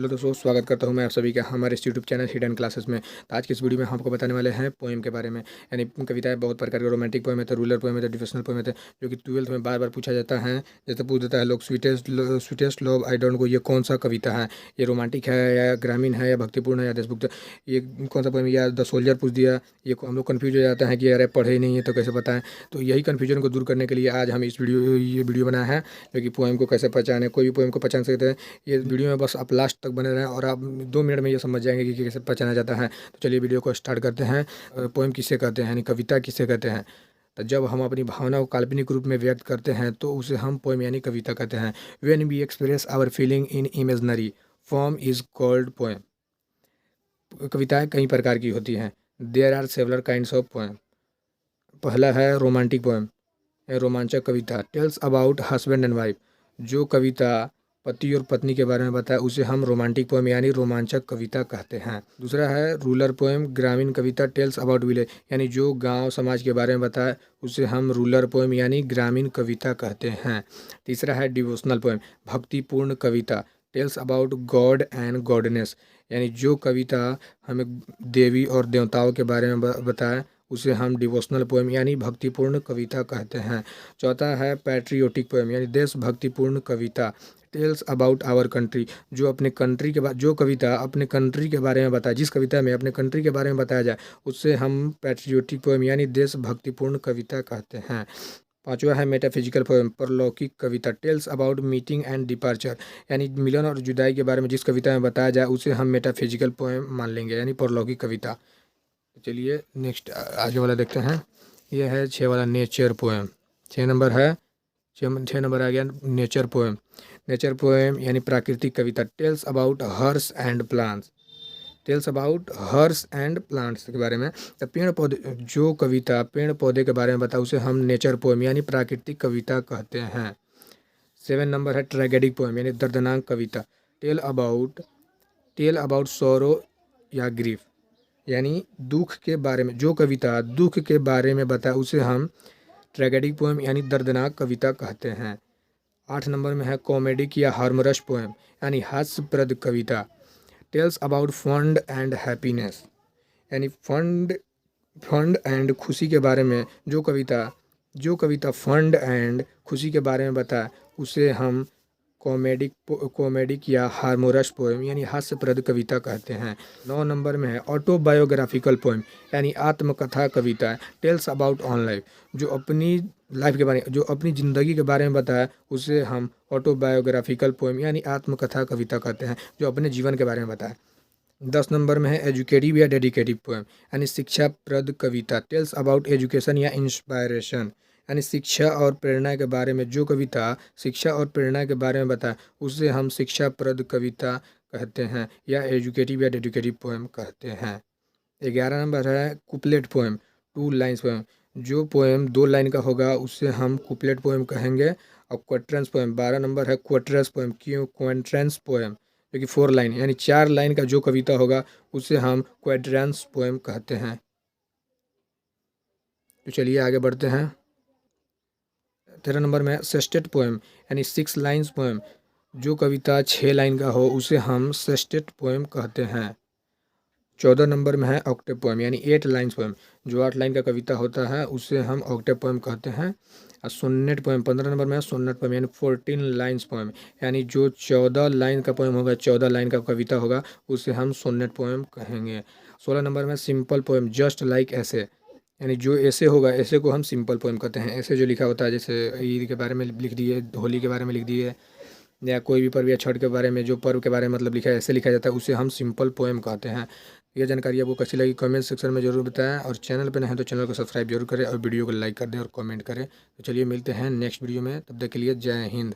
Hello दोस्तों, स्वागत करता हूं मैं आप सभी का हमारे इस यूट्यूब चैनल हिडन क्लासेस में। तो आज की इस वीडियो में हम आपको बताने वाले हैं पोएम के बारे में। यानी कविताएं बहुत प्रकार के रोमांटिक पोएम है, तो रूरल पोएम है, तो डिवोशनल पोएम है, जो कि 12th में बार बार पूछा जाता है। जैसे पूछ देता है लोग, sweetest love I don't go, ये कौन सा कविता है, ये रोमांटिक है या ग्रामीण है या भक्तिपूर्ण है या देशभक्त, ये कौन सा पोएम, या द सोल्जर पूछ दिया। ये हम लोग कन्फ्यूज हो जाते हैं कि अरे पढ़े ही नहीं है तो कैसे बताएं। तो यही कन्फ्यूजन को दूर करने के लिए आज हम ये वीडियो बनाया है, जो कि पोएम को कैसे पहचाने, कोई भी पोएम को पहचान सकते हैं। ये वीडियो में बस आप लास्ट तक बने रहें और आप 2 मिनट में ये समझ जाएंगे कि कैसे पहचाना जाता है। तो चलिए वीडियो को स्टार्ट करते हैं। पोएम किसे कहते हैं, यानी कविता किसे कहते हैं। तो जब हम अपनी भावना को काल्पनिक रूप में व्यक्त करते हैं तो उसे हम पोएम यानी कविता कहते हैं। When we express our feeling in imaginary form is called poem. कविताएं कई प्रकार की होती हैं। There are several kinds of poem. पहला है रोमांटिक पोएम, रोमांचक कविता, tells about husband and wife. जो कविता पति और पत्नी के बारे में बताए उसे हम रोमांटिक पोएम यानी रोमांचक कविता कहते हैं। दूसरा है रूरल पोएम, ग्रामीण कविता, टेल्स अबाउट विलेज, यानी जो गांव समाज के बारे में बताए उसे हम रूरल पोएम यानी ग्रामीण कविता कहते हैं। तीसरा है डिवोशनल पोएम, भक्तिपूर्ण कविता, tells about god and goddess, यानी जो कविता हमें देवी और देवताओं के बारे में बताए उसे हम डिवोशनल पोएम यानी भक्तिपूर्ण कविता कहते हैं। चौथा है पैट्रियोटिक पोएम, यानी देशभक्तिपूर्ण कविता, टेल्स अबाउट आवर कंट्री, जो अपने कंट्री के जो कविता अपने कंट्री के बारे में बताए, जिस कविता में अपने कंट्री के बारे में बताया जाए उससे हम पैट्रियोटिक पोएम यानी देशभक्तिपूर्ण कविता कहते हैं। पांचवा है मेटाफिजिकल पोएम, परलौकिक कविता, tells about meeting and departure, यानी मिलन और जुदाई के बारे में जिस कविता में बताया जाए उसे हम मेटाफिजिकल पोएम मान लेंगे यानी परलौकिक कविता। चलिए नेक्स्ट आगे वाला देखते हैं। यह है 6 वाला नेचर पोएम। 6 नंबर है, 6 नंबर आ गया नेचर पोएम। नेचर पोएम यानी प्राकृतिक कविता, tells about herbs and plants, tells about herbs and plants के बारे में। तो पेड़ पौधे, जो कविता पेड़ पौधे के बारे में बताओ उसे हम नेचर पोएम यानी प्राकृतिक कविता कहते हैं। 7 नंबर है ट्रेजेडिक पोएम यानी दर्दनाक कविता, टेल अबाउट सोरो या ग्रीफ, यानी दुख के बारे में, जो कविता दुख के बारे में बताए उसे हम ट्रेजेडिक पोएम यानी दर्दनाक कविता कहते हैं। 8 नंबर में है कॉमेडिक या हार्मरस पोएम यानी हास्यप्रद कविता, tells about fun and happiness, यानी फंड एंड खुशी के बारे में। जो कविता फंड एंड खुशी के बारे में बताए उसे हम कॉमेडिक या हार्मोरस पोएम यानी हास्यप्रद कविता कहते हैं। 9 नंबर में है ऑटोबायोग्राफिकल पोएम यानी आत्मकथा कविता, टेल्स अबाउट ऑन लाइफ, जो अपनी लाइफ के बारे में, जो अपनी ज़िंदगी के बारे में बताया उसे हम ऑटोबायोग्राफिकल पोएम यानी आत्मकथा कविता कहते हैं, जो अपने जीवन के बारे में बताया। 10 नंबर में है एजुकेटिव या डेडिकेटिव पोएम यानी शिक्षाप्रद कविता, टेल्स अबाउट एजुकेशन या इंस्पायरेशन, यानी शिक्षा और प्रेरणा के बारे में। जो कविता शिक्षा और प्रेरणा के बारे में बताए उसे हम शिक्षाप्रद कविता कहते हैं या एजुकेटिव या डेडिकेटिव पोएम कहते हैं। 11 नंबर है कुपलेट पोएम, 2 लाइन्स पोएम, जो पोएम 2 लाइन का होगा उसे हम कुपलेट पोएम कहेंगे। और क्वाट्रेंस पोएम 12 नंबर है क्वाट्रेंस पोएम, क्यों क्वाट्रेंस पोएम, जो कि 4 लाइन यानी 4 लाइन का जो कविता होगा उसे हम क्वाड्रेंस पोएम कहते हैं। तो चलिए आगे बढ़ते हैं। 13 नंबर में सेस्टेट पोएम यानी 6 लाइन्स पोएम, जो कविता 6 लाइन का हो उसे हम सेस्टेट पोएम कहते हैं। 14 नंबर में है ऑक्टेव पोएम यानी 8 लाइन्स पोएम, जो 8 लाइन का कविता होता है उसे हम ऑक्टेव पोएम कहते हैं। और सोनेट पोएम 15 नंबर में है सोनेट पोएम यानी 14 लाइन्स पोएम, यानी जो 14 लाइन का पोएम होगा, 14 लाइन का कविता होगा उसे हम सोनेट पोएम कहेंगे। 16 नंबर में सिंपल पोएम जस्ट लाइक ऐसे, यानी जो ऐसे होगा ऐसे को हम सिंपल पोएम कहते हैं। ऐसे जो लिखा होता है, जैसे ईद के बारे में लिख दिए, होली के बारे में लिख दिए, या कोई भी पर्व या छठ के बारे में, जो पर्व के बारे में मतलब लिखा है ऐसे लिखा जाता है उसे हम सिंपल पोएम कहते हैं। यह जानकारी आपको कैसी लगी कमेंट सेक्शन में जरूर बताएं, और चैनल पर नहीं तो चैनल को सब्सक्राइब जरूर करें और वीडियो को लाइक कर दें और कमेंट करें। तो चलिए मिलते हैं नेक्स्ट वीडियो में, तब तक के लिए जय हिंद।